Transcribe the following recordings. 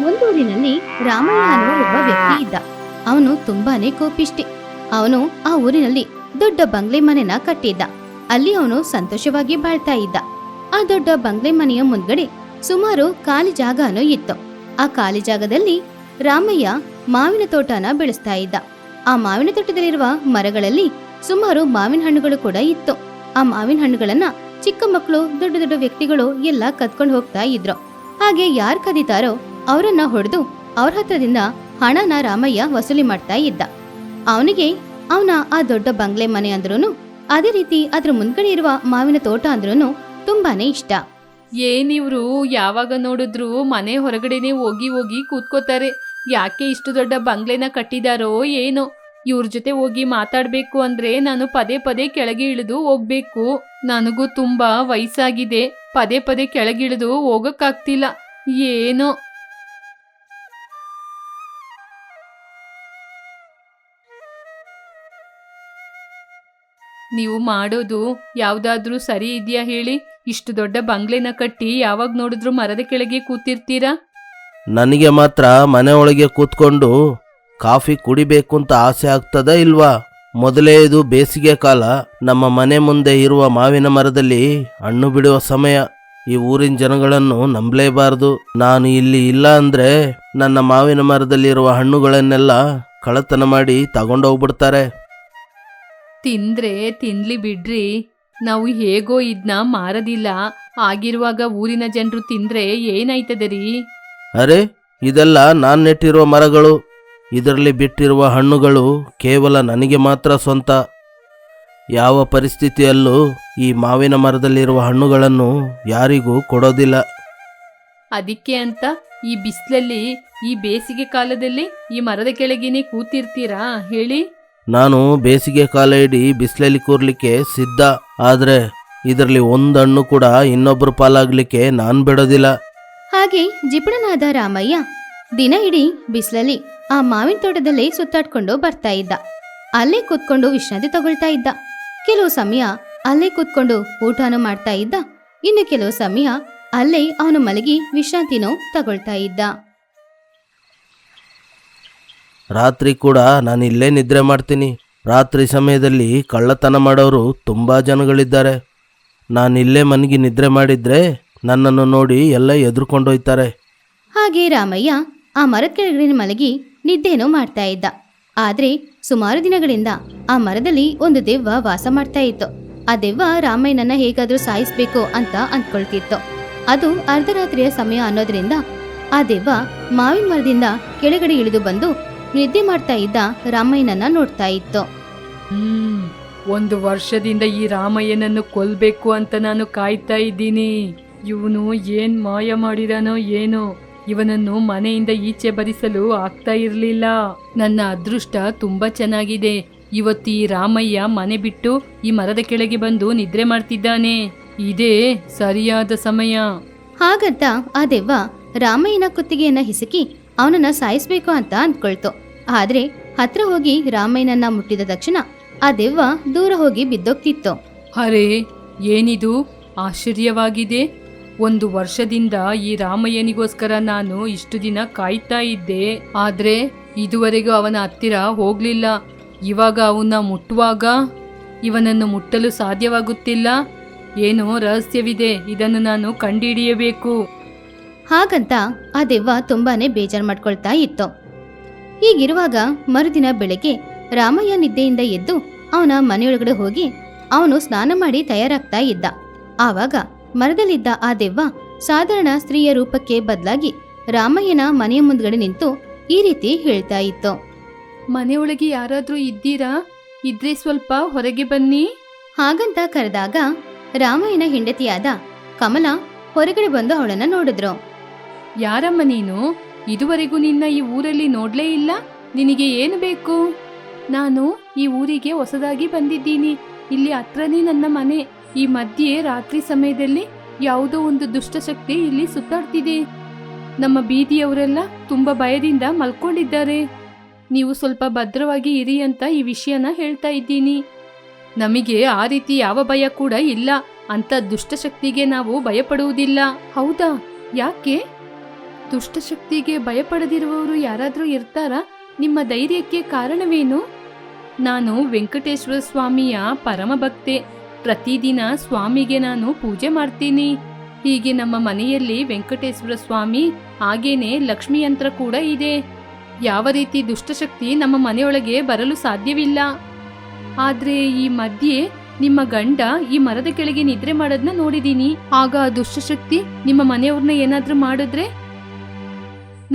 ಒಂದೂರಿನಲ್ಲಿ ರಾಮಯ್ಯ ಅನ್ನುವ ಒಬ್ಬ ವ್ಯಕ್ತಿ ಇದ್ದ. ಅವನು ತುಂಬಾನೇ ಕೋಪಿಷ್ಟಿ. ಅವನು ಆ ಊರಿನಲ್ಲಿ ದೊಡ್ಡ ಬಂಗ್ಲೆ ಮನೆನ ಕಟ್ಟಿದ್ದ. ಅಲ್ಲಿ ಅವನು ಸಂತೋಷವಾಗಿ ಬಾಳ್ತಾ ಇದ್ದ. ಆ ದೊಡ್ಡ ಬಂಗ್ಲೆ ಮನೆಯ ಮುಂದ್ಗಡೆ ಸುಮಾರು ಖಾಲಿ ಜಾಗನೂ ಇತ್ತು. ಆ ಖಾಲಿ ಜಾಗದಲ್ಲಿ ರಾಮಯ್ಯ ಮಾವಿನ ತೋಟನ ಬೆಳೆಸ್ತಾ ಇದ್ದ. ಆ ಮಾವಿನ ತೋಟದಲ್ಲಿರುವ ಮರಗಳಲ್ಲಿ ಸುಮಾರು ಮಾವಿನ ಹಣ್ಣುಗಳು ಕೂಡ ಇತ್ತು. ಆ ಮಾವಿನ ಹಣ್ಣುಗಳನ್ನ ಚಿಕ್ಕ ಮಕ್ಕಳು, ದೊಡ್ಡ ದೊಡ್ಡ ವ್ಯಕ್ತಿಗಳು ಎಲ್ಲ ಕದ್ಕೊಂಡು ಹೋಗ್ತಾ ಇದ್ರು. ಹಾಗೆ ಯಾರು ಕದೀತಾರೋ ಅವರನ್ನ ಹೊಡೆದು ಅವ್ರ ಹತ್ರದಿಂದ ಹಣನ ರಾಮಯ್ಯ ವಸೂಲಿ ಮಾಡ್ತಾ ಇದ್ದ. ಅವನಿಗೆ ಅವನ ಆ ದೊಡ್ಡ ಬಂಗ್ಲೆ ಮನೆ ಅಂದ್ರೂನು, ಅದೇ ರೀತಿ ಅದ್ರ ಮುಂದ್ಗಡೆ ಇರುವ ಮಾವಿನ ತೋಟ ಅಂದ್ರೂನು ತುಂಬಾನೇ ಇಷ್ಟ. ಏನಿವ್ರು ಯಾವಾಗ ನೋಡಿದ್ರು ಮನೆ ಹೊರಗಡೆನೆ ಹೋಗಿ ಹೋಗಿ ಕೂತ್ಕೋತಾರೆ. ಯಾಕೆ ಇಷ್ಟು ದೊಡ್ಡ ಬಂಗ್ಲೆನ ಕಟ್ಟಿದಾರೋ ಏನೋ. ಇವ್ರ ಜೊತೆ ಹೋಗಿ ಮಾತಾಡ್ಬೇಕು ಅಂದ್ರೆ ನಾನು ಪದೇ ಪದೇ ಕೆಳಗೆ ಇಳಿದು ಹೋಗ್ಬೇಕು. ನನಗೂ ತುಂಬಾ ವಯಸ್ಸಾಗಿದೆ, ಪದೇ ಪದೇ ಕೆಳಗಿಳಿದು ಹೋಗಕ್ಕಾಗ್ತಿಲ್ಲ. ಏನೋ. ನೀವು ಮಾಡೋದು ಯಾವ್ದಾದ್ರೂ ಸರಿ ಇದೆಯಾ ಹೇಳಿ? ಇಷ್ಟು ದೊಡ್ಡ ಬಂಗ್ಲೆನ ಕಟ್ಟಿ ಯಾವಾಗ ನೋಡಿದ್ರು ಮರದ ಕೆಳಗೆ ಕೂತಿರ್ತೀರಾ? ನನಗೆ ಮಾತ್ರ ಮನೆ ಒಳಗೆ ಕೂತ್ಕೊಂಡು ಕಾಫಿ ಕುಡಿಬೇಕು ಅಂತ ಆಸೆ ಆಗ್ತದ ಇಲ್ವಾ? ಮೊದಲೇ ಇದು ಬೇಸಿಗೆ ಕಾಲ. ನಮ್ಮ ಮನೆ ಮುಂದೆ ಇರುವ ಮಾವಿನ ಮರದಲ್ಲಿ ಹಣ್ಣು ಬಿಡುವ ಸಮಯ. ಈ ಊರಿನ ಜನಗಳನ್ನು ನಂಬಲೇಬಾರದು. ನಾನು ಇಲ್ಲಿ ಇಲ್ಲ ಅಂದ್ರೆ ನನ್ನ ಮಾವಿನ ಮರದಲ್ಲಿರುವ ಹಣ್ಣುಗಳನ್ನೆಲ್ಲ ಕಳ್ಳತನ ಮಾಡಿ ತಗೊಂಡೋಗ್ಬಿಡ್ತಾರೆ. ತಿಂದ್ರೆ ತಿನ್ಲಿ ಬಿಡ್ರಿ, ನಾವು ಹೇಗೋ ಇದನ್ನ ಮಾರದಿಲ್ಲ. ಆಗಿರುವಾಗ ಊರಿನ ಜನರು ತಿಂದ್ರೆ ಏನಾಯ್ತದೆ ರೀ? ಅರೆ, ಇದೆಲ್ಲ ನಾನು ನೆಟ್ಟಿರುವ ಮರಗಳು. ಇದರಲ್ಲಿ ಬಿಟ್ಟಿರುವ ಹಣ್ಣುಗಳು ಕೇವಲ ನನಗೆ ಮಾತ್ರ ಸ್ವಂತ. ಯಾವ ಪರಿಸ್ಥಿತಿಯಲ್ಲೂ ಈ ಮಾವಿನ ಮರದಲ್ಲಿರುವ ಹಣ್ಣುಗಳನ್ನು ಯಾರಿಗೂ ಕೊಡೋದಿಲ್ಲ. ಅದಕ್ಕೆ ಅಂತ ಈ ಬಿಸಿಲಲ್ಲಿ, ಈ ಬೇಸಿಗೆ ಕಾಲದಲ್ಲಿ ಈ ಮರದ ಕೆಳಗಿನೇ ಕೂತಿರ್ತೀರಾ ಹೇಳಿ? ನಾನು ಬೇಸಿಗೆ ಕಾಲ ಇಡೀ ಬಿಸಿಲಲ್ಲಿ ಕೂರ್ಲಿಕ್ಕೆ ಸಿದ್ಧ. ಆದ್ರೆ ಇದರಲ್ಲಿ ಒಂದು ಹಣ್ಣು ಕೂಡ ಇನ್ನೊಬ್ಬರು ಪಾಲಾಗ್ಲಿಕ್ಕೆ ನಾನು ಬಿಡೋದಿಲ್ಲ. ಹಾಗೆ ಜಿಪುಣನಾದ ರಾಮಯ್ಯ ದಿನ ಇಡೀ ಬಿಸಿಲಲ್ಲಿ ಆ ಮಾವಿನ ತೋಟದಲ್ಲೇ ಸುತ್ತಾಡ್ಕೊಂಡು ಬರ್ತಾ ಇದ್ದ. ಅಲ್ಲೇ ಕೂತ್ಕೊಂಡು ವಿಶ್ರಾಂತಿ ತಗೊಳ್ತಾ ಇದ್ದ. ಕೆಲವು ಸಮಯ ಅಲ್ಲೇ ಕೂತ್ಕೊಂಡು ಊಟನೂ ಮಾಡ್ತಾ ಇದ್ದ. ಇನ್ನು ಕೆಲವು ಸಮಯ ಅಲ್ಲೇ ಅವನು ಮಲಗಿ ವಿಶ್ರಾಂತಿನೂ ತಗೊಳ್ತಾ ಇದ್ದ. ರಾತ್ರಿ ಕೂಡ ನಾನು ಇಲ್ಲೇ ನಿದ್ರೆ ಮಾಡ್ತೀನಿ. ರಾತ್ರಿ ಸಮಯದಲ್ಲಿ ಕಳ್ಳತನ ಮಾಡೋರು ತುಂಬ ಜನಗಳಿದ್ದಾರೆ. ನಾನಿಲ್ಲೇ ಮನಗಿ ನಿದ್ರೆ ಮಾಡಿದ್ರೆ ನನ್ನನ್ನು ನೋಡಿ ಎಲ್ಲ ಎದುರ್ಕೊಂಡೋಯ್ತಾರೆ. ಹಾಗೆ ರಾಮಯ್ಯ ಆ ಮರದ ಕೆಳಗಡೆ ಮಲಗಿ ನಿದ್ದೆನೂ ಮಾಡ್ತಾ ಇದ್ದ. ಆದ್ರೆ ಸುಮಾರು ದಿನಗಳಿಂದ ಆ ಮರದಲ್ಲಿ ಒಂದು ದೆವ್ವ ವಾಸ ಮಾಡ್ತಾ ಇತ್ತು. ಆ ದೆವ್ವ ರಾಮಯ್ಯನನ್ನ ಹೇಗಾದ್ರೂ ಸಾಯಿಸ್ಬೇಕು ಅಂತ ಅಂದ್ಕೊಳ್ತಿತ್ತು. ಅದು ಅರ್ಧರಾತ್ರಿಯ ಸಮಯ ಅನ್ನೋದ್ರಿಂದ ಆ ದೆವ್ವ ಮಾವಿನ ಮರದಿಂದ ಕೆಳಗಡೆ ಇಳಿದು ಬಂದು ನಿದ್ದೆ ಮಾಡ್ತಾ ಇದ್ದ ರಾಮಯ್ಯನನ್ನ ನೋಡ್ತಾ ಇತ್ತು. 1 ವರ್ಷದಿಂದ ಈ ರಾಮಯ್ಯನನ್ನು ಕೊಲ್ಬೇಕು ಅಂತ ನಾನು ಕಾಯ್ತಾ ಇದ್ದೀನಿ. ಇವನು ಏನ್ ಮಾಯ ಮಾಡಿದಾನೋ ಏನೋ. ಇವನನ್ನು ಮನೆಯಿಂದ ಈಚೆ ಬರಿಸಲು ಆಗ್ತಾ ಇರಲಿಲ್ಲ. ನನ್ನ ಅದೃಷ್ಟ ತುಂಬಾ ಚೆನ್ನಾಗಿದೆ. ಇವತ್ತು ಈ ರಾಮಯ್ಯ ಮನೆ ಬಿಟ್ಟು ಈ ಮರದ ಕೆಳಗೆ ಬಂದು ನಿದ್ರೆ ಮಾಡ್ತಿದ್ದಾನೆ. ಇದೇ ಸರಿಯಾದ ಸಮಯ. ಹಾಗಂತ ಆ ದೆವ್ವ ರಾಮಯ್ಯನ ಕುತ್ತಿಗೆಯನ್ನ ಹಿಸುಕಿ ಅವನನ್ನ ಸಾಯಿಸ್ಬೇಕು ಅಂತ ಅಂದ್ಕೊಳ್ತು. ಆದ್ರೆ ಹತ್ರ ಹೋಗಿ ರಾಮಯ್ಯನನ್ನ ಮುಟ್ಟಿದ ತಕ್ಷಣ ಆ ದೆವ್ವ ದೂರ ಹೋಗಿ ಬಿದ್ದೋಗ್ತಿತ್ತು. ಅರೆ, ಏನಿದು ಆಶ್ಚರ್ಯವಾಗಿದೆ. 1 ವರ್ಷದಿಂದ ಈ ರಾಮಯ್ಯನಿಗೋಸ್ಕರ ನಾನು ಇಷ್ಟು ದಿನ ಕಾಯ್ತಾ ಇದ್ದೆ. ಆದ್ರೆ ಇದುವರೆಗೂ ಅವನ ಹತ್ತಿರ ಹೋಗ್ಲಿಲ್ಲ. ಇವಾಗ ಅವನ್ನ ಮುಟ್ಟುವಾಗ ಇವನನ್ನು ಮುಟ್ಟಲು ಸಾಧ್ಯವಾಗುತ್ತಿಲ್ಲ. ಏನೋ ರಹಸ್ಯವಿದೆ, ಇದನ್ನು ನಾನು ಕಂಡುಹಿಡಿಯಬೇಕು. ಹಾಗಂತ ಆ ದೆವ್ವ ತುಂಬಾನೇ ಬೇಜಾರು ಮಾಡ್ಕೊಳ್ತಾ ಇತ್ತು. ಹೀಗಿರುವಾಗ ಮರುದಿನ ಬೆಳಗ್ಗೆ ರಾಮಯ್ಯ ನಿದ್ದೆಯಿಂದ ಎದ್ದು ಅವನ ಮನೆಯೊಳಗಡೆ ಹೋಗಿ ಅವನು ಸ್ನಾನ ಮಾಡಿ ತಯಾರಾಗ್ತಾ ಇದ್ದ. ಆವಾಗ ಮರದಲ್ಲಿದ್ದ ಆ ದೆವ್ವ ಸಾಧಾರಣ ಸ್ತ್ರೀಯ ರೂಪಕ್ಕೆ ಬದಲಾಗಿ ರಾಮಯ್ಯನ ಮನೆಯ ಮುಂದ್ಗಡೆ ನಿಂತು ಈ ರೀತಿ ಹೇಳ್ತಾ ಇತ್ತು. ಮನೆಯೊಳಗೆ ಯಾರಾದ್ರೂ ಇದ್ದೀರಾ? ಇದ್ರೆ ಸ್ವಲ್ಪ ಹೊರಗೆ ಬನ್ನಿ. ಹಾಗಂತ ಕರೆದಾಗ ರಾಮಯ್ಯನ ಹೆಂಡತಿಯಾದ ಕಮಲ ಹೊರಗಡೆ ಬಂದು ಅವಳನ್ನ ನೋಡಿದ್ರು. ಯಾರಮ್ಮ ನೀನು? ಇದುವರೆಗೂ ನಿನ್ನ ಈ ಊರಲ್ಲಿ ನೋಡ್ಲೇ ಇಲ್ಲ. ನಿನಗೆ ಏನು ಬೇಕು? ನಾನು ಈ ಊರಿಗೆ ಹೊಸದಾಗಿ ಬಂದಿದ್ದೀನಿ. ಇಲ್ಲಿ ಹತ್ರನೇ ನನ್ನ ಮನೆ. ಈ ಮಧ್ಯೆ ರಾತ್ರಿ ಸಮಯದಲ್ಲಿ ಯಾವುದೋ ಒಂದು ದುಷ್ಟಶಕ್ತಿ ಇಲ್ಲಿ ಸುತ್ತಾಡ್ತಿದೆ. ನಮ್ಮ ಬೀದಿಯವರೆಲ್ಲ ತುಂಬಾ ಭಯದಿಂದ ಮಲ್ಕೊಂಡಿದ್ದಾರೆ. ನೀವು ಸ್ವಲ್ಪ ಭದ್ರವಾಗಿ ಇರಿ ಅಂತ ಈ ವಿಷಯನ ಹೇಳ್ತಾ ಇದ್ದೀನಿ. ನಮಗೆ ಆ ರೀತಿ ಯಾವ ಭಯ ಕೂಡ ಇಲ್ಲ. ಅಂತ ದುಷ್ಟಶಕ್ತಿಗೆ ನಾವು ಭಯಪಡುವುದಿಲ್ಲ. ಹೌದಾ? ಯಾಕೆ? ದುಷ್ಟಶಕ್ತಿಗೆ ಭಯಪಡದಿರುವವರು ಯಾರಾದರೂ ಇರ್ತಾರಾ? ನಿಮ್ಮ ಧೈರ್ಯಕ್ಕೆ ಕಾರಣವೇನು? ನಾನು ವೆಂಕಟೇಶ್ವರ ಸ್ವಾಮಿಯ ಪರಮ ಭಕ್ತೆ. ಪ್ರತಿದಿನ ಸ್ವಾಮಿಗೆ ನಾನು ಪೂಜೆ ಮಾಡ್ತೀನಿ. ಹೀಗೆ ನಮ್ಮ ಮನೆಯಲ್ಲಿ ವೆಂಕಟೇಶ್ವರ ಸ್ವಾಮಿ ಹಾಗೇನೆ ಲಕ್ಷ್ಮಿ ಯಂತ್ರ ಕೂಡ ಇದೆ. ಯಾವ ರೀತಿ ದುಷ್ಟಶಕ್ತಿ ನಮ್ಮ ಮನೆಯೊಳಗೆ ಬರಲು ಸಾಧ್ಯವಿಲ್ಲ. ಆದ್ರೆ ಈ ಮಧ್ಯೆ ನಿಮ್ಮ ಗಂಡ ಈ ಮರದ ಕೆಳಗೆ ನಿದ್ರೆ ಮಾಡೋದನ್ನ ನೋಡಿದೀನಿ. ಆಗ ಆ ದುಷ್ಟಶಕ್ತಿ ನಿಮ್ಮ ಮನೆಯವ್ರನ್ನ ಏನಾದ್ರೂ ಮಾಡಿದ್ರೆ?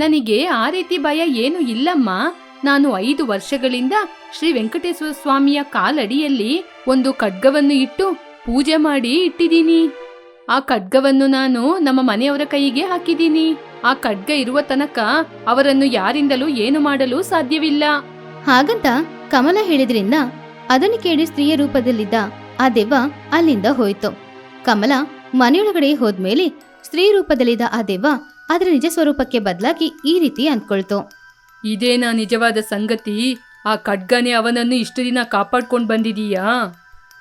ನನಗೆ ಆ ರೀತಿ ಭಯ ಏನು ಇಲ್ಲಮ್ಮ. ನಾನು 5 ವರ್ಷಗಳಿಂದ ಶ್ರೀ ವೆಂಕಟೇಶ್ವರ ಸ್ವಾಮಿಯ ಕಾಲಡಿಯಲ್ಲಿ ಒಂದು ಖಡ್ಗವನ್ನು ಇಟ್ಟು ಪೂಜೆ ಮಾಡಿ ಇಟ್ಟಿದ್ದೀನಿ. ಆ ಖಡ್ಗವನ್ನು ನಾನು ನಮ್ಮ ಮನೆಯವರ ಕೈಗೆ ಹಾಕಿದ್ದೀನಿ. ಆ ಖಡ್ಗ ಇರುವ ತನಕ ಅವರನ್ನು ಯಾರಿಂದಲೂ ಏನು ಮಾಡಲು ಸಾಧ್ಯವಿಲ್ಲ. ಹಾಗಂತ ಕಮಲ ಹೇಳಿದ್ರಿಂದ ಅದನ್ನು ಕೇಳಿ ಸ್ತ್ರೀಯ ರೂಪದಲ್ಲಿದ್ದ ಆ ದೆವ್ವ ಅಲ್ಲಿಂದ ಹೋಯ್ತು. ಕಮಲ ಮನೆಯೊಳಗಡೆ ಹೋದ್ಮೇಲೆ ಸ್ತ್ರೀ ರೂಪದಲ್ಲಿದ್ದ ಆ ದೆವ್ವ ಅದರ ನಿಜ ಸ್ವರೂಪಕ್ಕೆ ಬದಲಾಗಿ ಈ ರೀತಿ ಅಂದ್ಕೊಳ್ತು. ಇದೇನಾ ನಿಜವಾದ ಸಂಗತಿ? ಆ ಖಡ್ಗನೇ ಅವನನ್ನು ಇಷ್ಟು ದಿನ ಕಾಪಾಡ್ಕೊಂಡು ಬಂದಿದೀಯಾ?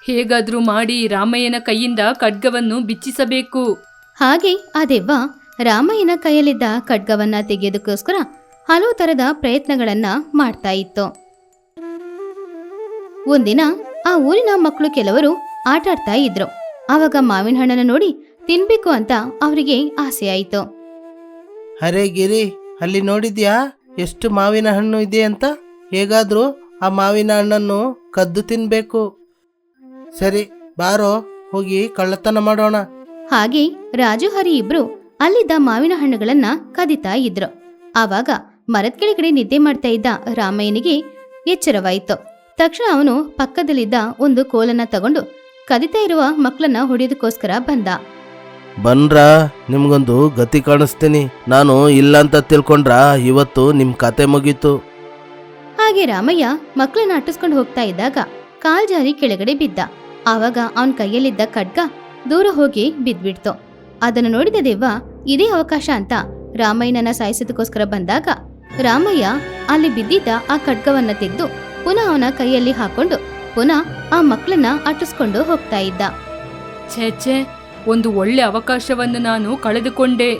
ಹೇಗಾದ್ರೂ ಮಾಡಿ ರಾಮಯ್ಯನ ಕೈಯಿಂದ ಖಡ್ಗವನ್ನು ಬಿಚ್ಚಿಸಬೇಕು. ಹಾಗೆ ಆ ದೆವ್ವ ರಾಮಯ್ಯನ ಕೈಯಲ್ಲಿದ್ದ ಖಡ್ಗವನ್ನ ತೆಗೆಯೋದಕ್ಕೋಸ್ಕರ ಹಲವು ತರದ ಪ್ರಯತ್ನಗಳನ್ನ ಮಾಡ್ತಾ ಇತ್ತು. ಒಂದಿನ ಆ ಊರಿನ ಮಕ್ಕಳು ಕೆಲವರು ಆಟಾಡ್ತಾ ಇದ್ರು. ಆವಾಗ ಮಾವಿನ ಹಣ್ಣನ್ನು ನೋಡಿ ತಿನ್ಬೇಕು ಅಂತ ಅವರಿಗೆ ಆಸೆ ಆಯಿತು. ಅರೆ ಗಿರಿ, ಅಲ್ಲಿ ನೋಡಿದ್ಯಾ ಎಷ್ಟು ಮಾವಿನ ಹಣ್ಣು ಇದೆ ಅಂತ? ಹೇಗಾದ್ರೂ ಆ ಮಾವಿನ ಹಣ್ಣನ್ನು ಕದ್ದು ತಿನ್ಬೇಕು. ಸರಿ ಬಾರೋ, ಹೋಗಿ ಕಳ್ಳತನ ಮಾಡೋಣ. ಹಾಗೆ ರಾಜು ಹರಿ ಇಬ್ರು ಅಲ್ಲಿದ್ದ ಮಾವಿನ ಹಣ್ಣುಗಳನ್ನ ಕದಿತಾ ಇದ್ರು. ಆವಾಗ ಮರದ ಕೆಳಗಡೆ ನಿದ್ದೆ ಮಾಡ್ತಾ ಇದ್ದ ರಾಮಯ್ಯನಿಗೆ ಎಚ್ಚರವಾಯಿತು. ತಕ್ಷಣ ಅವನು ಪಕ್ಕದಲ್ಲಿದ್ದ ಒಂದು ಕೋಲನ್ನ ತಗೊಂಡು ಕದಿತಾ ಇರುವ ಮಕ್ಕಳನ್ನ ಹೊಡೆಯೋದಕ್ಕೋಸ್ಕರ ಬಂದ. ಬನ್ರಾ, ನಿಮ್ಗೊಂದು ಗತಿ ಕಾಣಿಸ್ತೀನಿ. ನಾನು ಇಲ್ಲ ಅಂತ ತಿಳ್ಕೊಂಡ್ರ ಇವತ್ತು ನಿಮ್ ಕತೆ ಮುಗೀತು. ಹಾಗೆ ರಾಮಯ್ಯ ಮಕ್ಕಳನ್ನ ಅಟ್ಟಿಸ್ಕೊಂಡು ಹೋಗ್ತಾ ಇದ್ದಾಗ ಕಾಲ್ ಜಾರಿ ಕೆಳಗಡೆ ಬಿದ್ದ. ಆವಾಗ ಅವನ ಕೈಯಲ್ಲಿದ್ದ ಖಡ್ಗ ದೂರ ಹೋಗಿ ಬಿದ್ಬಿಡ್ತು. ಅದನ್ನು ನೋಡಿದ ದೆವ್ವ ಇದೇ ಅವಕಾಶ ಅಂತ ರಾಮಯ್ಯನನ್ನ ಸಾಯಿಸೋದಕ್ಕೋಸ್ಕರ ಬಂದಾಗ ರಾಮಯ್ಯ ಅಲ್ಲಿ ಬಿದ್ದಿದ್ದ ಆ ಖಡ್ಗವನ್ನ ತೆಗೆದು ಪುನಃ ಅವನ ಕೈಯಲ್ಲಿ ಹಾಕೊಂಡು ಪುನಃ ಆ ಮಕ್ಕಳನ್ನ ಅಟ್ಟಿಸ್ಕೊಂಡು ಹೋಗ್ತಾ ಇದ್ದ. ಛೇ, ಒಂದು ಒಳ್ಳೆ ಅವಕಾಶವನ್ನು ನಾನು ಕಳೆದುಕೊಂಡೆ.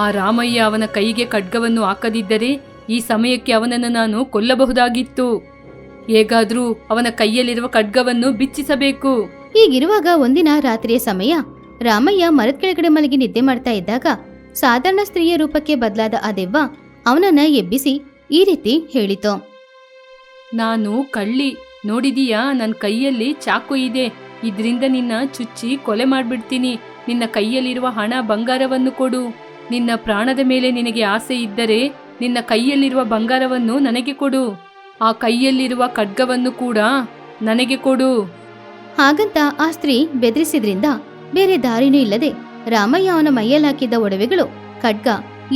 ಆ ರಾಮಯ್ಯ ಅವನ ಕೈಗೆ ಖಡ್ಗವನ್ನು ಹಾಕದಿದ್ದರೆ ಈ ಸಮಯಕ್ಕೆ ಅವನನ್ನು ನಾನು ಕೊಲ್ಲಬಹುದಾಗಿತ್ತು. ಹೇಗಾದ್ರೂ ಅವನ ಕೈಯಲ್ಲಿರುವ ಖಡ್ಗವನ್ನು ಬಿಚ್ಚಿಸಬೇಕು. ಹೀಗಿರುವಾಗ ಒಂದಿನ ರಾತ್ರಿಯ ಸಮಯ ರಾಮಯ್ಯ ಮರದ ಕೆಳಗಡೆ ಮಲಗಿ ನಿದ್ದೆ ಮಾಡ್ತಾ ಇದ್ದಾಗ ಸಾಧಾರಣ ಸ್ತ್ರೀಯ ರೂಪಕ್ಕೆ ಬದಲಾದ ಆ ದೆವ್ವ ಅವನನ್ನ ಎಬ್ಬಿಸಿ ಈ ರೀತಿ ಹೇಳಿತು. ನಾನು ಕಳ್ಳಿ, ನೋಡಿದೀಯಾ? ನನ್ನ ಕೈಯಲ್ಲಿ ಚಾಕು ಇದೆ. ಇದರಿಂದ ನಿನ್ನ ಚುಚ್ಚಿ ಕೊಲೆ ಮಾಡ್ಬಿಡ್ತೀನಿ. ನಿನ್ನ ಕೈಯಲ್ಲಿರುವ ಹಣ ಬಂಗಾರವನ್ನು ಕೊಡು. ನಿನ್ನ ಪ್ರಾಣದ ಮೇಲೆ ನಿನಗೆ ಆಸೆ ಇದ್ದರೆ ನಿನ್ನ ಕೈಯಲ್ಲಿರುವ ಬಂಗಾರವನ್ನು ನನಗೆ ಕೊಡು. ಆ ಕೈಯಲ್ಲಿರುವ ಖಡ್ಗವನ್ನು ಕೂಡ ನನಗೆ ಕೊಡು. ಹಾಗಂತ ಆ ಸ್ತ್ರೀ ಬೆದರಿಸಿದ್ರಿಂದ ಬೇರೆ ದಾರಿನೂ ಇಲ್ಲದೆ ರಾಮಯ್ಯ ಅವನ ಮೈಯಲ್ಲಿ ಹಾಕಿದ್ದ ಒಡವೆಗಳು, ಖಡ್ಗ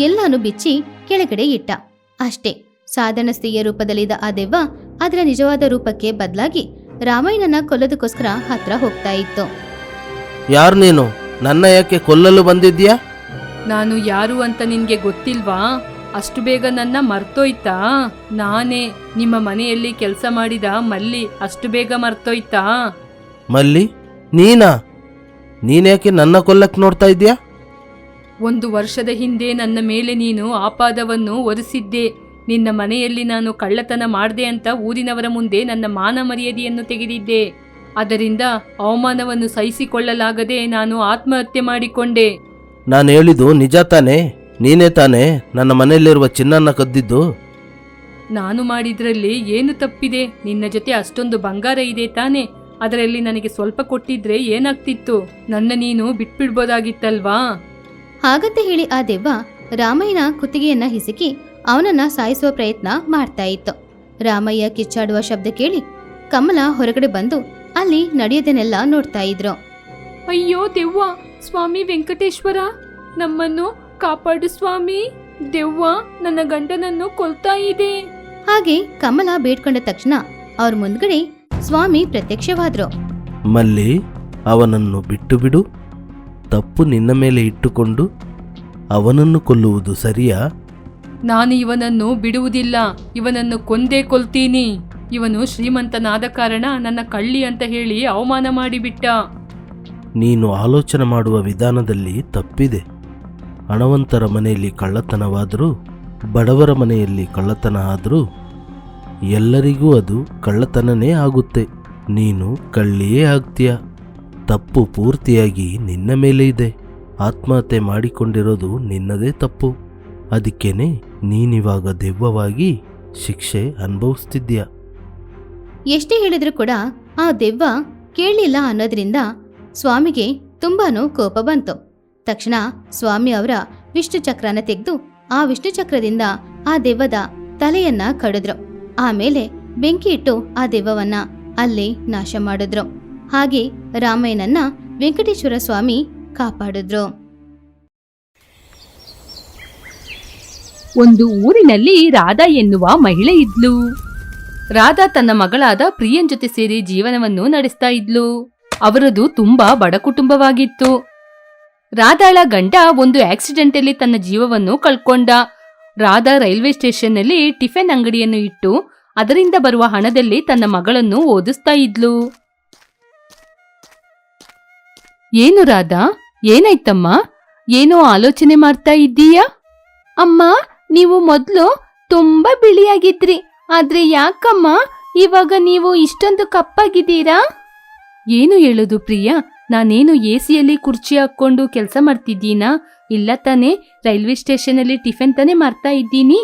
ಎಲ್ಲಾನು ಬಿಚ್ಚಿ ಕೆಳಗಡೆ ಇಟ್ಟ. ಅಷ್ಟೇ, ಸಾಧಾರಣ ಸ್ತ್ರೀಯ ರೂಪದಲ್ಲಿದ್ದ ಆ ದೆವ್ವ ಅದರ ನಿಜವಾದ ರೂಪಕ್ಕೆ ಬದಲಾಗಿ ರಾಮಯ್ಯನನ್ನ ಕೊಲ್ಲೋದಕ್ಕೋಸ್ಕರ ಹತ್ರ ಹೋಗ್ತಾ ಇತ್ತು. ಯಾರು ನೀನು? ನನ್ನ ಯಾಕೆ ಕೊಲ್ಲಲು ಬಂದಿದ್ಯಾ? ನಾನು ಯಾರು ಅಂತ ನಿನ್ಗೆ ಗೊತ್ತಿಲ್ವಾ? ಅಷ್ಟು ಬೇಗ ನನ್ನ ಮರ್ತೋಯ್ತಾ? ನಾನೇ ನಿಮ್ಮ ಮನೆಯಲ್ಲಿ ಕೆಲಸ ಮಾಡಿದ ಮಲ್ಲಿ. ಅಷ್ಟು ಬೇಗ ಮರ್ತೋಯ್ತಾ? ಮಲ್ಲಿ, ನೀನಾ? ನೀನ್ಯಾಕೆ ನನ್ನ ಕೊಲ್ಲಕ್ಕೆ ನೋಡ್ತಾ ಇದ್ಯಾ? 1 ವರ್ಷದ ಹಿಂದೆ ನನ್ನ ಮೇಲೆ ನೀನು ಆಪಾದವನ್ನು ಹೊರಿಸಿದ್ದೆ. ನಿನ್ನ ಮನೆಯಲ್ಲಿ ನಾನು ಕಳ್ಳತನ ಮಾಡಿದೆ ಅಂತ ಊರಿನವರ ಮುಂದೆ ನನ್ನ ಮಾನ ಮರ್ಯಾದೆಯನ್ನು ತೆಗೆದಿದ್ದೆ. ಅದರಿಂದ ಅವಮಾನವನ್ನು ಸಹಿಸಿಕೊಳ್ಳಲಾಗದೆ ನಾನು ಆತ್ಮಹತ್ಯೆ ಮಾಡಿಕೊಂಡೆ. ನಾನು ಹೇಳಿದ್ದು ನಿಜ ತಾನೇ? ನೀನೇ ತಾನೇ ನನ್ನ ಮನೆಯಲ್ಲಿರುವ ಚಿನ್ನನ್ನ ಕದ್ದಿದ್ದು? ನಾನು ಮಾಡಿದ್ರಲ್ಲಿ ಏನು ತಪ್ಪಿದೆ? ನಿನ್ನ ಜೊತೆ ಅಷ್ಟೊಂದು ಬಂಗಾರ ಇದೆ ತಾನೆ? ಅದರಲ್ಲಿ ನನಗೆ ಸ್ವಲ್ಪ ಕೊಟ್ಟಿದ್ರೆ ಏನಾಗ್ತಿತ್ತು? ನನ್ನ ನೀನು ಬಿಟ್ಬಿಡ್ಬೋದಾಗಿತ್ತಲ್ವಾ? ಹಾಗಂತ ಹೇಳಿ ಆ ದೆವ್ವ ರಾಮಯ್ಯನ ಕುತ್ತಿಗೆಯನ್ನ ಹಿಸುಕಿ ಅವನನ್ನ ಸಾಯಿಸುವ ಪ್ರಯತ್ನ ಮಾಡ್ತಾ ಇತ್ತು. ರಾಮಯ್ಯ ಕಿಚ್ಚಾಡುವ ಶಬ್ದ ಕೇಳಿ ಕಮಲ ಹೊರಗಡೆ ಬಂದು ಅಲ್ಲಿ ನಡೆಯೋದನ್ನೆಲ್ಲ ನೋಡ್ತಾ ಇದ್ರು. ಅಯ್ಯೋ ದೆವ್ವ, ಸ್ವಾಮಿ ವೆಂಕಟೇಶ್ವರ, ನಮ್ಮನ್ನು ಕಾಪಾಡು ಸ್ವಾಮಿ. ದೆವ್ವ ನನ್ನ ಗಂಡನನ್ನು ಕೊಲ್ತಾ ಇದೆ. ಹಾಗೆ ಕಮಲ ಬೇಡ್ಕೊಂಡ ತಕ್ಷಣ ಅವ್ರ ಮುಂದ್ಗಡೆ ಸ್ವಾಮಿ ಪ್ರತ್ಯಕ್ಷವಾದ್ರು. ಮಲ್ಲಿ, ಅವನನ್ನು ಬಿಟ್ಟು ಬಿಡು. ತಪ್ಪು ನಿನ್ನ ಮೇಲೆ ಇಟ್ಟುಕೊಂಡು ಅವನನ್ನು ಕೊಲ್ಲುವುದು ಸರಿಯಾ? ನಾನು ಇವನನ್ನು ಬಿಡುವುದಿಲ್ಲ. ಇವನನ್ನು ಕೊಂದೇ ಕೊಲ್ತೀನಿ. ಇವನು ಶ್ರೀಮಂತನಾದ ಕಾರಣ ನನ್ನ ಕಳ್ಳಿ ಅಂತ ಹೇಳಿ ಅವಮಾನ ಮಾಡಿಬಿಟ್ಟ. ನೀನು ಆಲೋಚನೆ ಮಾಡುವ ವಿಧಾನದಲ್ಲಿ ತಪ್ಪಿದೆ. ಹಣವಂತರ ಮನೆಯಲ್ಲಿ ಕಳ್ಳತನವಾದರೂ ಬಡವರ ಮನೆಯಲ್ಲಿ ಕಳ್ಳತನ ಆದರೂ ಎಲ್ಲರಿಗೂ ಅದು ಕಳ್ಳತನನೇ ಆಗುತ್ತೆ. ನೀನು ಕಳ್ಳಿಯೇ ಆಗ್ತೀಯ. ತಪ್ಪು ಪೂರ್ತಿಯಾಗಿ ನಿನ್ನ ಮೇಲೆ ಇದೆ. ಆತ್ಮಹತ್ಯೆ ಮಾಡಿಕೊಂಡಿರೋದು ನಿನ್ನದೇ ತಪ್ಪು. ಅದಕ್ಕೇನೆ ನೀನಿವಾಗ ದೆವ್ವವಾಗಿ ಶಿಕ್ಷೆ ಅನುಭವಿಸ್ತಿದ್ಯಾ. ಎಷ್ಟೇ ಹೇಳಿದ್ರೂ ಕೂಡ ಆ ದೆವ್ವ ಕೇಳಲಿಲ್ಲ ಅನ್ನೋದ್ರಿಂದ ಸ್ವಾಮಿಗೆ ತುಂಬಾನು ಕೋಪ ಬಂತು. ತಕ್ಷಣ ಸ್ವಾಮಿ ಅವರ ವಿಷ್ಣು ಚಕ್ರನ ತೆಗೆದು ಆ ವಿಷ್ಣು ಚಕ್ರದಿಂದ ಆ ದೆವ್ವದ ತಲೆಯನ್ನ ಕಡಿದ್ರು. ಆಮೇಲೆ ಬೆಂಕಿ ಇಟ್ಟು ಆ ದೆವ್ವವನ್ನ ಅಲ್ಲೇ ನಾಶ ಮಾಡಿದ್ರು. ಹಾಗೆ ರಾಮಯ್ಯನನ್ನ ವೆಂಕಟೇಶ್ವರ ಸ್ವಾಮಿ ಕಾಪಾಡಿದ್ರು. ಒಂದು ಊರಿನಲ್ಲಿ ರಾಧಾ ಎನ್ನುವ ಮಹಿಳೆ ಇದ್ಲು. ರಾಧಾ ತನ್ನ ಮಗಳಾದ ಪ್ರಿಯನ್ ಜೊತೆ ಸೇರಿ ಜೀವನವನ್ನು ನಡೆಸ್ತಾ ಇದ್ಲು. ಅವರದು ತುಂಬಾ ಬಡ ಕುಟುಂಬವಾಗಿತ್ತು. ರಾಧಾಳ ಗಂಡ ಒಂದು ಆಕ್ಸಿಡೆಂಟಲ್ಲಿ ತನ್ನ ಜೀವವನ್ನು ಕಳ್ಕೊಂಡ. ರಾಧಾ ರೈಲ್ವೆ ಸ್ಟೇಷನ್ನಲ್ಲಿ ಟಿಫಿನ್ ಅಂಗಡಿಯನ್ನು ಇಟ್ಟು ಅದರಿಂದ ಬರುವ ಹಣದಲ್ಲಿ ತನ್ನ ಮಗಳನ್ನು ಓದಿಸ್ತಾ ಇದ್ಲು. ಏನು ರಾಧಾ, ಏನಾಯ್ತಮ್ಮ? ಏನೋ ಆಲೋಚನೆ ಮಾಡ್ತಾ ಇದ್ದೀಯಾ? ಅಮ್ಮ, ನೀವು ಮೊದ್ಲು ತುಂಬಾ ಬಿಳಿಯಾಗಿದ್ರಿ, ಆದ್ರೆ ಯಾಕಮ್ಮ ಇವಾಗ ನೀವು ಇಷ್ಟೊಂದು ಕಪ್ಪಾಗಿದ್ದೀರಾ? ಏನು ಹೇಳೋದು ಪ್ರಿಯಾ, ನಾನೇನು ಎಸಿಯಲ್ಲಿ ಕುರ್ಚಿ ಹಾಕೊಂಡು ಕೆಲಸ ಮಾಡ್ತಿದ್ದೀನಾ? ಇಲ್ಲ ತಾನೇ, ರೈಲ್ವೆ ಸ್ಟೇಷನಲ್ಲಿ ಟಿಫಿನ್ ತಾನೇ ಮಾಡ್ತಾ ಇದ್ದೀನಿ.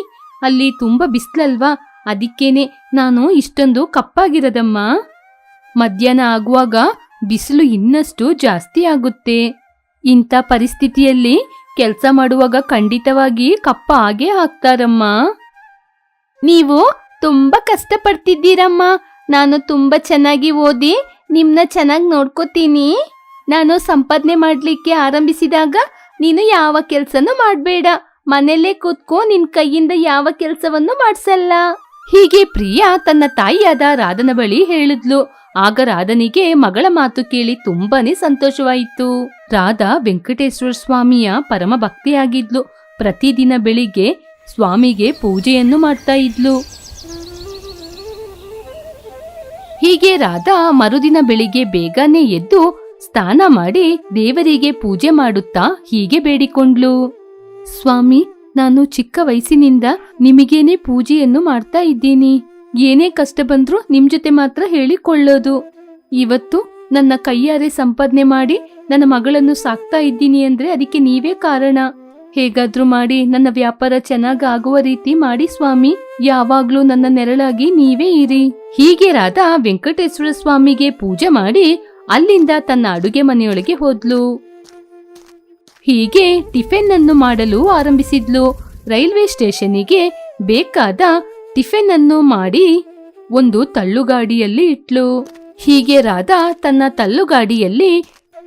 ಅಲ್ಲಿ ತುಂಬಾ ಬಿಸ್ಲಲ್ವಾ, ಅದಕ್ಕೇನೆ ನಾನು ಇಷ್ಟೊಂದು ಕಪ್ಪಾಗಿರೋದಮ್ಮ. ಮಧ್ಯಾಹ್ನ ಆಗುವಾಗ ಬಿಸಿಲು ಇನ್ನಷ್ಟು ಜಾಸ್ತಿ ಆಗುತ್ತೆ. ಇಂಥ ಪರಿಸ್ಥಿತಿಯಲ್ಲಿ ಕೆಲಸ ಮಾಡುವಾಗ ಖಂಡಿತವಾಗಿ ಕಪ್ಪ ಆಗೇ ಆಗ್ತಾರಮ್ಮ. ನೀವು ತುಂಬಾ ಕಷ್ಟಪಡ್ತಿದ್ದೀರಮ್ಮ. ನಾನು ತುಂಬಾ ಚೆನ್ನಾಗಿ ಓದಿ ನಿಮ್ನ ಚೆನ್ನಾಗಿ ನೋಡ್ಕೋತೀನಿ. ನಾನು ಸಂಪಾದನೆ ಮಾಡ್ಲಿಕ್ಕೆ ಆರಂಭಿಸಿದಾಗ ನೀನು ಯಾವ ಕೆಲ್ಸನೂ ಮಾಡ್ಬೇಡ, ಮನೆಯಲ್ಲೇ ಕೂತ್ಕೋ, ನಿನ್ ಕೈಯಿಂದ ಯಾವ ಕೆಲ್ಸವನ್ನು ಮಾಡ್ಸಲ್ಲ. ಹೀಗೆ ಪ್ರಿಯಾ ತನ್ನ ತಾಯಿಯಾದ ರಾಧನ ಬಳಿ ಹೇಳಿದ್ಲು. ಆಗ ರಾಧನಿಗೆ ಮಗಳ ಮಾತು ಕೇಳಿ ತುಂಬಾನೇ ಸಂತೋಷವಾಯಿತು. ರಾಧಾ ವೆಂಕಟೇಶ್ವರ ಸ್ವಾಮಿಯ ಪರಮ ಭಕ್ತಿಯಾಗಿದ್ಲು. ಪ್ರತಿದಿನ ಬೆಳಿಗ್ಗೆ ಸ್ವಾಮಿಗೆ ಪೂಜೆಯನ್ನು ಮಾಡ್ತಾ ಇದ್ಲು. ಹೀಗೆ ರಾಧಾ ಮರುದಿನ ಬೆಳಿಗ್ಗೆ ಬೇಗನೆ ಎದ್ದು ಸ್ನಾನ ಮಾಡಿ ದೇವರಿಗೆ ಪೂಜೆ ಮಾಡುತ್ತಾ ಹೀಗೆ ಬೇಡಿಕೊಂಡ್ಲು. ಸ್ವಾಮಿ, ನಾನು ಚಿಕ್ಕ ವಯಸ್ಸಿನಿಂದ ನಿಮಗೇನೆ ಪೂಜೆಯನ್ನು ಮಾಡ್ತಾ ಇದ್ದೀನಿ. ಏನೇ ಕಷ್ಟ ಬಂದ್ರೂ ನಿಮ್ ಜೊತೆ ಮಾತ್ರ ಹೇಳಿಕೊಳ್ಳೋದು. ಇವತ್ತು ನನ್ನ ಕೈಯಾರೆ ಸಂಪಾದನೆ ಮಾಡಿ ನನ್ನ ಮಗಳನ್ನು ಸಾಕ್ತಾ ಇದ್ದೀನಿ ಅಂದ್ರೆ ಅದಕ್ಕೆ ನೀವೇ ಕಾರಣ. ಹೇಗಾದ್ರೂ ಮಾಡಿ ನನ್ನ ವ್ಯಾಪಾರ ಚೆನ್ನಾಗಿ ಆಗುವ ರೀತಿ ಮಾಡಿ ಸ್ವಾಮಿ. ಯಾವಾಗ್ಲೂ ನನ್ನ ನೆರಳಾಗಿ ನೀವೇ ಇರಿ. ಹೀಗೆ ರಾಧಾ ವೆಂಕಟೇಶ್ವರ ಸ್ವಾಮಿಗೆ ಪೂಜೆ ಮಾಡಿ ಅಲ್ಲಿಂದ ತನ್ನ ಅಡುಗೆ ಮನೆಯೊಳಗೆ ಹೋದ್ಲು. ಹೀಗೆ ಟಿಫಿನ್ ಅನ್ನು ಮಾಡಲು ಆರಂಭಿಸಿದ್ಲು. ರೈಲ್ವೆ ಸ್ಟೇಷನ್ನಿಗೆ ಬೇಕಾದ ಟಿಫಿನ್ ಅನ್ನು ಮಾಡಿ ಒಂದು ತಳ್ಳುಗಾಡಿಯಲ್ಲಿ ಇಟ್ಲು. ಹೀಗೆ ರಾಧಾ ತನ್ನ ತಳ್ಳುಗಾಡಿಯಲ್ಲಿ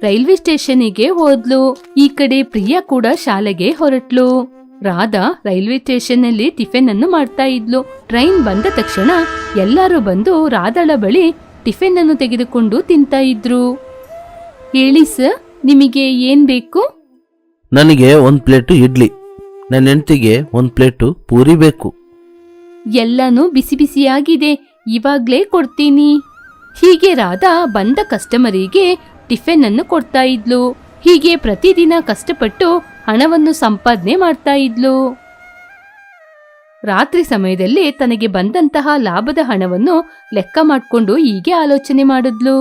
ರೈಲ್ವೆ ಸ್ಟೇಷನ್ನಿಗೆ ಹೋದ್ಲು. ಈ ಕಡೆ ಪ್ರಿಯಾ ಕೂಡ ಶಾಲೆಗೆ ಹೊರಟ್ಲು. ರಾಧಾ ರೈಲ್ವೆ ಸ್ಟೇಷನ್ನಲ್ಲಿ ಟಿಫಿನ್ ಅನ್ನು ಮಾಡ್ತಾ ಇದ್ಲು. ಟ್ರೈನ್ ಬಂದ ತಕ್ಷಣ ಎಲ್ಲರೂ ಬಂದು ರಾಧಾಳ ಬಳಿ ಟಿಫಿನ್ ಅನ್ನು ತೆಗೆದುಕೊಂಡು ತಿಂತಾ ಇದ್ರು. ಹೇಳಿ ಸರ್, ನಿಮಗೆ ಏನ್ ಬೇಕು? ನನಗೆ 1 ಪ್ಲೇಟು ಇಡ್ಲಿ, ನನ್ನ ಹೆಂಡತಿಗೆ 1 ಪ್ಲೇಟು ಪೂರಿ ಬೇಕು. ಎಲ್ಲಾನು ಬಿಸಿ ಬಿಸಿಯಾಗಿದೆ, ಇವಾಗ್ಲೇ ಕೊಡ್ತೀನಿ. ಹೀಗೆ ರಾಧಾ ಬಂದ ಕಸ್ಟಮರಿಗೆ ಟಿಫಿನ್ ಅನ್ನು ಕೊಡ್ತಾ ಇದ್ಲು. ಹೀಗೆ ಪ್ರತಿದಿನ ಕಷ್ಟಪಟ್ಟು ಹಣವನ್ನು ಸಂಪಾದನೆ ಮಾಡ್ತಾ ಇದ್ಲು. ರಾತ್ರಿ ಸಮಯದಲ್ಲಿ ತನಗೆ ಬಂದಂತಹ ಲಾಭದ ಹಣವನ್ನು ಲೆಕ್ಕ ಮಾಡಿಕೊಂಡು ಹೀಗೆ ಆಲೋಚನೆ ಮಾಡಿದ್ಲು.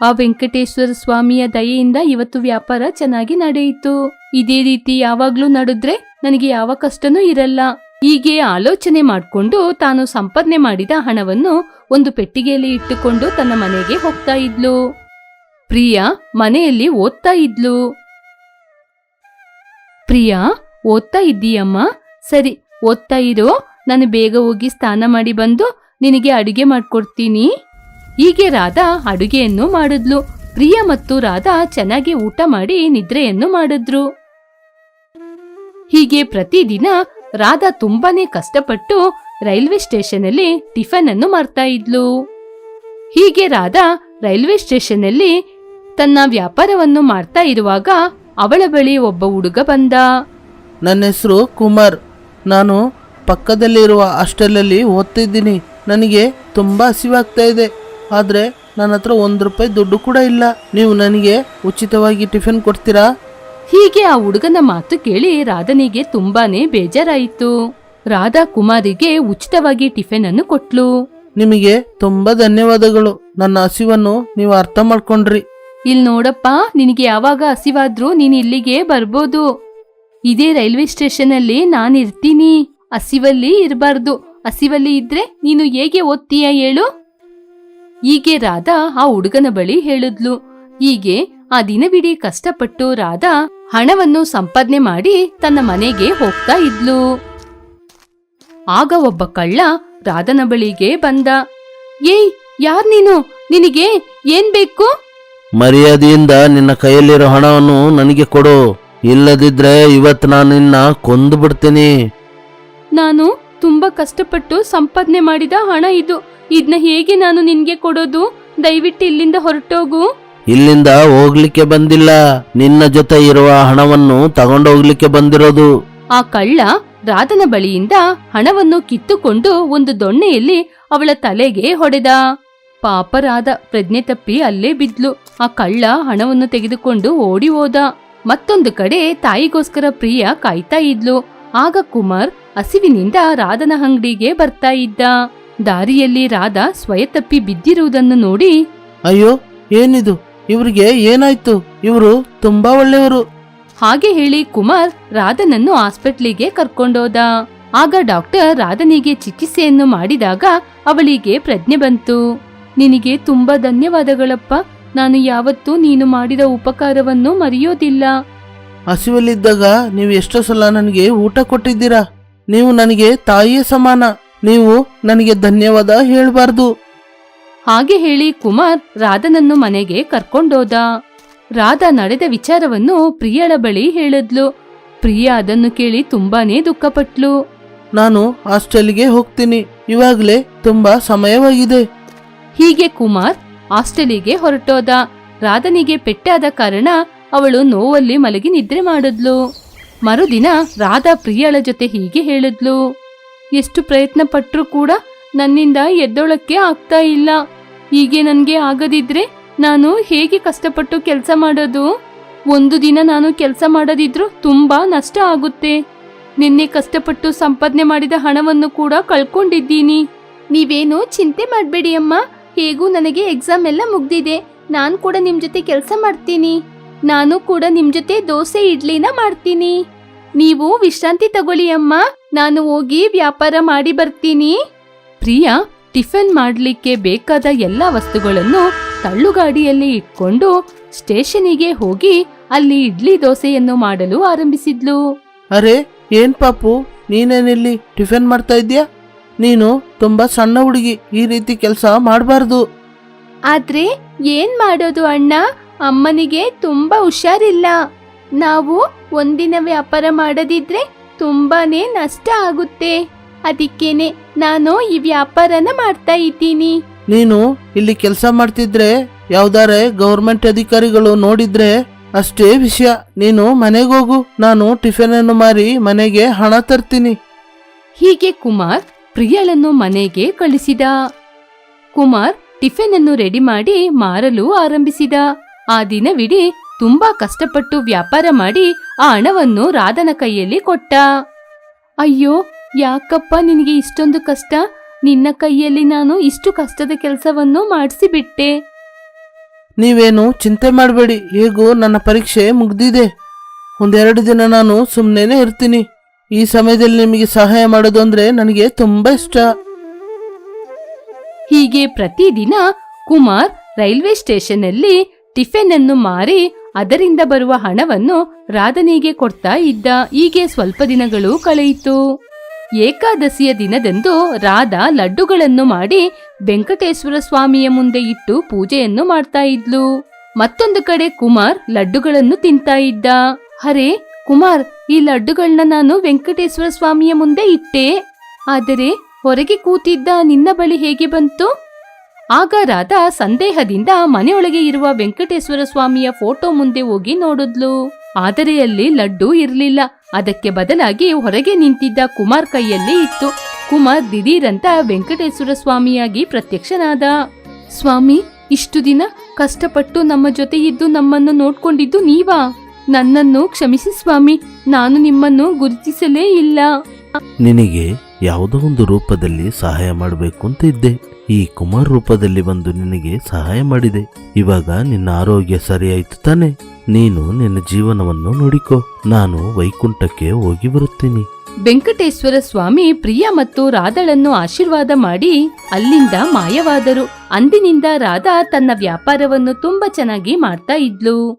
ಆ ವೆಂಕಟೇಶ್ವರ ಸ್ವಾಮಿಯ ದಯೆಯಿಂದ ಇವತ್ತು ವ್ಯಾಪಾರ ಚೆನ್ನಾಗಿ ನಡೆಯಿತು. ಇದೇ ರೀತಿ ಯಾವಾಗ್ಲೂ ನಡೆದ್ರೆ ನನಗೆ ಯಾವ ಕಷ್ಟನೂ ಇರಲ್ಲ. ಹೀಗೆ ಆಲೋಚನೆ ಮಾಡಿಕೊಂಡು ತಾನು ಸಂಪಾದನೆ ಮಾಡಿದ ಹಣವನ್ನು ಒಂದು ಪೆಟ್ಟಿಗೆಯಲ್ಲಿ ಇಟ್ಟುಕೊಂಡು ತನ್ನ ಮನೆಗೆ ಹೋಗ್ತಾ ಇದ್ಲು. ಪ್ರಿಯಾ ಮನೆಯಲ್ಲಿ ಓದ್ತಾ ಇದ್ಲು. ಪ್ರಿಯಾ, ಓದ್ತಾ ಇದ್ದೀಯಮ್ಮ? ಸರಿ, ಓದ್ತಾ ಇರೋ. ನಾನು ಬೇಗ ಹೋಗಿ ಸ್ನಾನ ಮಾಡಿ ಬಂದು ನಿನಗೆ ಅಡುಗೆ ಮಾಡ್ಕೊಡ್ತೀನಿ. ಹೀಗೆ ರಾಧಾ ಅಡುಗೆಯನ್ನು ಮಾಡಿದ್ಲು. ಪ್ರಿಯಾ ಮತ್ತು ರಾಧಾ ಚೆನ್ನಾಗಿ ಊಟ ಮಾಡಿ ನಿದ್ರೆಯನ್ನು ಮಾಡಿದ್ರು. ಹೀಗೆ ಪ್ರತಿದಿನ ರಾಧಾ ತುಂಬಾನೇ ಕಷ್ಟಪಟ್ಟು ರೈಲ್ವೆ ಸ್ಟೇಷನ್ನಲ್ಲಿ ಟಿಫನ್ ಅನ್ನು ಮಾಡ್ತಾ ಇದ್ಲು. ಹೀಗೆ ರಾಧಾ ರೈಲ್ವೆ ಸ್ಟೇಷನ್ನಲ್ಲಿ ತನ್ನ ವ್ಯಾಪಾರವನ್ನು ಮಾಡ್ತಾ ಇರುವಾಗ ಅವಳ ಬಳಿ ಒಬ್ಬ ಹುಡುಗ ಬಂದ. ನನ್ನ ಹೆಸರು ಕುಮಾರ್. ನಾನು ಪಕ್ಕದಲ್ಲಿರುವ ಹಾಸ್ಟೆಲಲ್ಲಿ ಓದ್ತಿದ್ದೀನಿ. ನನಗೆ ತುಂಬ ಹಸಿವಾಗ್ತಾ ಇದೆ, ಆದರೆ ನನ್ನ ಹತ್ರ 1 ರೂಪಾಯಿ ದುಡ್ಡು ಕೂಡ ಇಲ್ಲ. ನೀವು ನನಗೆ ಉಚಿತವಾಗಿ ಟಿಫಿನ್ ಕೊಡ್ತೀರಾ? ಹೀಗೆ ಆ ಹುಡುಗನ ಮಾತು ಕೇಳಿ ರಾಧನಿಗೆ ತುಂಬಾನೇ ಬೇಜಾರಾಯಿತು. ರಾಧಾ ಕುಮಾರಿಗೆ ಉಚಿತವಾಗಿ ಟಿಫಿನ್ ಅನ್ನು ಕೊಟ್ಲು. ನಿಮಗೆ ತುಂಬಾ ಧನ್ಯವಾದಗಳು. ನನ್ನ ಹಸಿವನ್ನು ನೀವು ಅರ್ಥ ಮಾಡ್ಕೊಂಡ್ರಿ. ಇಲ್ ನೋಡಪ್ಪ, ನಿನಗೆ ಯಾವಾಗ ಹಸಿವಾದ್ರೂ ನೀನ್ ಇಲ್ಲಿಗೆ ಬರ್ಬೋದು. ಇದೇ ರೈಲ್ವೆ ಸ್ಟೇಷನ್ ಅಲ್ಲಿ ನಾನಿರ್ತೀನಿ. ಹಸಿವಲ್ಲಿ ಇರಬಾರ್ದು. ಹಸಿವಲ್ಲಿ ಇದ್ರೆ ನೀನು ಹೇಗೆ ಓದ್ತೀಯ ಹೇಳು? ಹೀಗೆ ರಾಧಾ ಆ ಹುಡುಗನ ಬಳಿ ಹೇಳಿದ್ಲು. ಹೀಗೆ ಆ ದಿನವಿಡೀ ಕಷ್ಟಪಟ್ಟು ರಾಧಾ ಹಣವನ್ನು ಸಂಪಾದನೆ ಮಾಡಿ ತನ್ನ ಮನೆಗೆ ಹೋಗ್ತಾ ಇದ್ಲು. ಆಗ ಒಬ್ಬ ಕಳ್ಳ ರಾಧನ ಬಳಿಗೆ ಬಂದ. ಏಯ್, ಯಾರ್ ನೀನು? ನಿನಗೆ ಏನ್ ಬೇಕು? ಮರ್ಯಾದೆಯಿಂದ ನಿನ್ನ ಕೈಯಲ್ಲಿರೋ ಹಣವನ್ನು ನನಗೆ ಕೊಡು. ಇಲ್ಲದಿದ್ರೆ ಇವತ್ತು ನಾನು ನಿನ್ನ ಕೊಂದು ಬಿಡ್ತೀನಿ. ನಾನು ತುಂಬಾ ಕಷ್ಟಪಟ್ಟು ಸಂಪಾದನೆ ಮಾಡಿದ ಹಣ ಇದು. ಇದನ್ನ ಹೇಗೆ ನಾನು ನಿನ್ಗೆ ಕೊಡೋದು? ದಯವಿಟ್ಟು ಇಲ್ಲಿಂದ ಹೊರಟೋಗು. ಇಲ್ಲಿಂದ ಹೋಗ್ಲಿಕ್ಕೆ ಬಂದಿಲ್ಲ, ನಿನ್ನ ಜೊತೆ ಇರುವ ಹಣವನ್ನು ತಗೊಂಡೋಗ್ಲಿಕ್ಕೆ ಬಂದಿರೋದು. ಆ ಕಳ್ಳ ರಾಧನ ಬಳಿಯಿಂದ ಹಣವನ್ನು ಕಿತ್ತುಕೊಂಡು ಒಂದು ದೊಣ್ಣೆಯಲ್ಲಿ ಅವಳ ತಲೆಗೆ ಹೊಡೆದ. ಪಾಪ ರಾಧ ಪ್ರಜ್ಞೆ ತಪ್ಪಿ ಅಲ್ಲೇ ಬಿದ್ಲು. ಆ ಕಳ್ಳ ಹಣವನ್ನು ತೆಗೆದುಕೊಂಡು ಓಡಿ ಹೋದ. ಮತ್ತೊಂದು ಕಡೆ ತಾಯಿಗೋಸ್ಕರ ಪ್ರಿಯಾ ಕಾಯ್ತಾ ಇದ್ಲು. ಆಗ ಕುಮಾರ್ ಹಸಿವಿನಿಂದ ರಾಧನ ಅಂಗಡಿಗೆ ಬರ್ತಾ ಇದ್ದ. ದಾರಿಯಲ್ಲಿ ರಾಧಾ ಸ್ವಯತಪ್ಪಿ ಬಿದ್ದಿರುವುದನ್ನು ನೋಡಿ, ಅಯ್ಯೋ, ಏನಿದು? ಇವ್ರಿಗೆ ಏನಾಯ್ತು? ಇವರು ತುಂಬಾ ಒಳ್ಳೆಯವರು. ಹಾಗೆ ಹೇಳಿ ಕುಮಾರ್ ರಾಧನನ್ನು ಆಸ್ಪತ್ರೆಗೆ ಕರ್ಕೊಂಡೋದ. ಆಗ ಡಾಕ್ಟರ್ ರಾಧನಿಗೆ ಚಿಕಿತ್ಸೆಯನ್ನು ಮಾಡಿದಾಗ ಅವಳಿಗೆ ಪ್ರಜ್ಞೆ ಬಂತು. ನಿನಗೆ ತುಂಬಾ ಧನ್ಯವಾದಗಳಪ್ಪ. ನಾನು ಯಾವತ್ತೂ ನೀನು ಮಾಡಿದ ಉಪಕಾರವನ್ನು ಮರೆಯೋದಿಲ್ಲ. ಹಸಿವಲ್ಲಿದ್ದಾಗ ನೀವು ಎಷ್ಟೋ ಸಲ ನನಗೆ ಊಟ ಕೊಟ್ಟಿದ್ದೀರಾ. ನೀವು ನನಗೆ ತಾಯಿಯ ಸಮಾನ. ನೀವು ನನಗೆ ಧನ್ಯವಾದ ಹೇಳ್ಬಾರ್ದು. ಹಾಗೆ ಹೇಳಿ ಕುಮಾರ್ ರಾಧನನ್ನು ಮನೆಗೆ ಕರ್ಕೊಂಡೋದ. ರಾಧಾ ನಡೆದ ವಿಚಾರವನ್ನು ಪ್ರಿಯಳ ಬಳಿ ಹೇಳಿದ್ಲು. ಪ್ರಿಯಾ ಅದನ್ನು ಕೇಳಿ ತುಂಬಾನೇ ದುಃಖಪಟ್ಲು. ನಾನು ಹಾಸ್ಟೆಲ್ಗೆ ಹೋಗ್ತೀನಿ. ಇವಾಗಲೇ ತುಂಬಾ ಸಮಯವಾಗಿದೆ. ಹೀಗೆ ಕುಮಾರ್ ಹಾಸ್ಟೆಲಿಗೆ ಹೊರಟೋದ. ರಾಧನಿಗೆ ಪೆಟ್ಟಾದ ಕಾರಣ ಅವಳು ನೋವಲ್ಲಿ ಮಲಗಿ ನಿದ್ರೆ ಮಾಡಿದ್ಲು. ಮರುದಿನ ರಾಧಾ ಪ್ರಿಯಳ ಜೊತೆ ಹೀಗೆ ಹೇಳಿದ್ಲು. ಎಷ್ಟು ಪ್ರಯತ್ನ ಪಟ್ರೂ ಕೂಡ ನನ್ನಿಂದ ಎದ್ದೊಳಕ್ಕೆ ಆಗ್ತಾ ಇಲ್ಲ. ಹೀಗೆ ನನ್ಗೆ ಆಗದಿದ್ರೆ ನಾನು ಹೇಗೆ ಕಷ್ಟಪಟ್ಟು ಕೆಲಸ ಮಾಡೋದು? ಒಂದು ದಿನ ನಾನು ಕೆಲಸ ಮಾಡದಿದ್ರೂ ತುಂಬಾ ನಷ್ಟ ಆಗುತ್ತೆ. ನಿನ್ನೆ ಕಷ್ಟಪಟ್ಟು ಸಂಪಾದನೆ ಮಾಡಿದ ಹಣವನ್ನು ಕೂಡ ಕಳ್ಕೊಂಡಿದ್ದೀನಿ. ನೀವೇನು ಚಿಂತೆ ಮಾಡಬೇಡಿ ಅಮ್ಮ. ಹೇಗೂ ನನಗೆ ಎಕ್ಸಾಮ್ ಎಲ್ಲ ಮುಗ್ದಿದೆ. ನಾನು ಕೂಡ ನಿಮ್ ಜೊತೆ ಕೆಲಸ ಮಾಡ್ತೀನಿ. ನಾನು ಕೂಡ ನಿಮ್ ಜೊತೆ ದೋಸೆ ಇಡ್ಲಿನ ಮಾಡ್ತೀನಿ. ನೀವು ವಿಶ್ರಾಂತಿ ತಗೊಳ್ಳಿ ಅಮ್ಮ. ನಾನು ಹೋಗಿ ವ್ಯಾಪಾರ ಮಾಡಿ ಬರ್ತೀನಿ. ಪ್ರಿಯಾ ಟಿಫಿನ್ ಮಾಡ್ಲಿಕ್ಕೆ ಬೇಕಾದ ಎಲ್ಲ ವಸ್ತುಗಳನ್ನು ತಳ್ಳುಗಾಡಿಯಲ್ಲಿ ಇಟ್ಕೊಂಡು ಸ್ಟೇಷನಿಗೆ ಹೋಗಿ ಅಲ್ಲಿ ಇಡ್ಲಿ ದೋಸೆಯನ್ನು ಮಾಡಲು ಆರಂಭಿಸಿದ್ಲು. ಅರೆ, ಏನ್ ಪಾಪು, ನೀನೇನಿಲ್ಲಿ ಟಿಫಿನ್ ಮಾಡ್ತಾ ಇದ್ಯಾ? ನೀನು ತುಂಬಾ ಸಣ್ಣ ಹುಡುಗಿ. ಈ ರೀತಿ ಕೆಲಸ ಮಾಡಬಾರ್ದು. ಆದ್ರೆ ಏನ್ ಮಾಡೋದು ಅಣ್ಣ? ಅಮ್ಮನಿಗೆ ತುಂಬಾ ಹುಷಾರಿಲ್ಲ. ನಾವು ಒಂದಿನ ವ್ಯಾಪಾರ ಮಾಡದಿದ್ರೆ ತುಂಬಾನೇ ನಷ್ಟ ಆಗುತ್ತೆ. ಅದಕ್ಕೇನೆ ನಾನು ಈ ವ್ಯಾಪಾರನ ಮಾಡ್ತಾ ಇದ್ದೀನಿ. ನೀನು ಇಲ್ಲಿ ಕೆಲಸ ಮಾಡ್ತಿದ್ರೆ ಯಾವ್ದಾರೆ ಗೌರ್ಮೆಂಟ್ ಅಧಿಕಾರಿಗಳು ನೋಡಿದ್ರೆ ಅಷ್ಟೇ ವಿಷಯ. ನೀನು ಮನೆಗೋಗು. ನಾನು ಟಿಫಿನ್ ಅನ್ನು ಮಾರಿ ಮನೆಗೆ ಹಣ ತರ್ತೀನಿ. ಹೀಗೆ ಕುಮಾರ್ ಪ್ರಿಯಳನ್ನು ಮನೆಗೆ ಕಳಿಸಿದ. ಕುಮಾರ್ ಟಿಫಿನ್ ಅನ್ನು ರೆಡಿ ಮಾಡಿ ಮಾರಲು ಆರಂಭಿಸಿದ. ಆ ದಿನವಿಡೀ ತುಂಬಾ ಕಷ್ಟಪಟ್ಟು ವ್ಯಾಪಾರ ಮಾಡಿ ಆ ಹಣವನ್ನು ರಾಧನ ಕೈಯಲ್ಲಿ ಕೊಟ್ಟ. ಅಯ್ಯೋ, ಯಾಕಪ್ಪ ನಿನಗೆ ಇಷ್ಟೊಂದು ಕಷ್ಟ? ನಿನ್ನ ಕೈಯಲ್ಲಿ ನಾನು ಇಷ್ಟು ಕಷ್ಟದ ಕೆಲಸವನ್ನು ಮಾಡಿಸಿಬಿಟ್ಟೆ. ನೀವೇನು ಚಿಂತೆ ಮಾಡಬೇಡಿ. ಹೇಗೂ ನನ್ನ ಪರೀಕ್ಷೆ ಮುಗ್ದಿದೆ. ಒಂದೆರಡು ದಿನ ನಾನು ಸುಮ್ಮನೆ ಇರ್ತೀನಿ. ಈ ಸಮಯದಲ್ಲಿ ನಿಮಗೆ ಸಹಾಯ ಮಾಡೋದು ಅಂದ್ರೆ ನನಗೆ ತುಂಬಾ ಇಷ್ಟ. ಹೀಗೆ ಪ್ರತಿದಿನ ಕುಮಾರ್ ರೈಲ್ವೆ ಸ್ಟೇಷನ್ ಅಲ್ಲಿ ಟಿಫಿನ್ ಅನ್ನು ಮಾರಿ ಅದರಿಂದ ಬರುವ ಹಣವನ್ನು ರಾಧನಿಗೆ ಕೊಡ್ತಾ ಇದ್ದ. ಹೀಗೆ ಸ್ವಲ್ಪ ದಿನಗಳು ಕಳೆಯಿತು. ಏಕಾದಶಿಯ ದಿನದಂದು ರಾಧಾ ಲಡ್ಡುಗಳನ್ನು ಮಾಡಿ ವೆಂಕಟೇಶ್ವರ ಸ್ವಾಮಿಯ ಮುಂದೆ ಇಟ್ಟು ಪೂಜೆಯನ್ನು ಮಾಡ್ತಾ ಇದ್ಲು. ಮತ್ತೊಂದು ಕಡೆ ಕುಮಾರ್ ಲಡ್ಡುಗಳನ್ನು ತಿಂತಾ ಇದ್ದ. ಅರೆ ಕುಮಾರ್, ಈ ಲಡ್ಡುಗಳನ್ನ ನಾನು ವೆಂಕಟೇಶ್ವರ ಸ್ವಾಮಿಯ ಮುಂದೆ ಇಟ್ಟೆ. ಆದರೆ ಹೊರಗೆ ಕೂತಿದ್ದ ನಿನ್ನ ಬಳಿ ಹೇಗೆ ಬಂತು? ಆಗ ರಾಧಾ ಸಂದೇಹದಿಂದ ಮನೆಯೊಳಗೆ ಇರುವ ವೆಂಕಟೇಶ್ವರ ಸ್ವಾಮಿಯ ಫೋಟೋ ಮುಂದೆ ಹೋಗಿ ನೋಡಿದ್ಲು. ಆದರೆ ಅಲ್ಲಿ ಲಡ್ಡು ಇರಲಿಲ್ಲ. ಅದಕ್ಕೆ ಬದಲಾಗಿ ಹೊರಗೆ ನಿಂತಿದ್ದ ಕುಮಾರ್ ಕೈಯಲ್ಲಿ ಇತ್ತು. ಕುಮಾರ್ ದಿಢೀರಂತ ವೆಂಕಟೇಶ್ವರ ಸ್ವಾಮಿಯಾಗಿ ಪ್ರತ್ಯಕ್ಷನಾದ. ಸ್ವಾಮಿ, ಇಷ್ಟು ದಿನ ಕಷ್ಟಪಟ್ಟು ನಮ್ಮ ಜೊತೆ ಇದ್ದು ನಮ್ಮನ್ನು ನೋಡ್ಕೊಂಡಿದ್ದು ನೀವಾ? ನನ್ನನ್ನು ಕ್ಷಮಿಸಿ ಸ್ವಾಮಿ, ನಾನು ನಿಮ್ಮನ್ನು ಗುರುತಿಸಲೇ ಇಲ್ಲ. ನಿನಗೆ ಯಾವುದೋ ಒಂದು ರೂಪದಲ್ಲಿ ಸಹಾಯ ಮಾಡಬೇಕು ಅಂತ ಇದ್ದೆ. ಈ ಕುಮಾರ್ ರೂಪದಲ್ಲಿ ಬಂದು ನಿನಗೆ ಸಹಾಯ ಮಾಡಿದೆ. ಇವಾಗ ನಿನ್ನ ಆರೋಗ್ಯ ಸರಿಯಾಯ್ತು ತಾನೆ? ನೀನು ನಿನ್ನ ಜೀವನವನ್ನು ನೋಡಿಕೋ. ನಾನು ವೈಕುಂಠಕ್ಕೆ ಹೋಗಿ ಬರುತ್ತೀನಿ. ವೆಂಕಟೇಶ್ವರ ಸ್ವಾಮಿ ಪ್ರಿಯಾ ಮತ್ತು ರಾಧಳನ್ನು ಆಶೀರ್ವಾದ ಮಾಡಿ ಅಲ್ಲಿಂದ ಮಾಯವಾದರು. ಅಂದಿನಿಂದ ರಾಧಾ ತನ್ನ ವ್ಯಾಪಾರವನ್ನು ತುಂಬಾ ಚೆನ್ನಾಗಿ ಮಾಡ್ತಾ ಇದ್ಲು.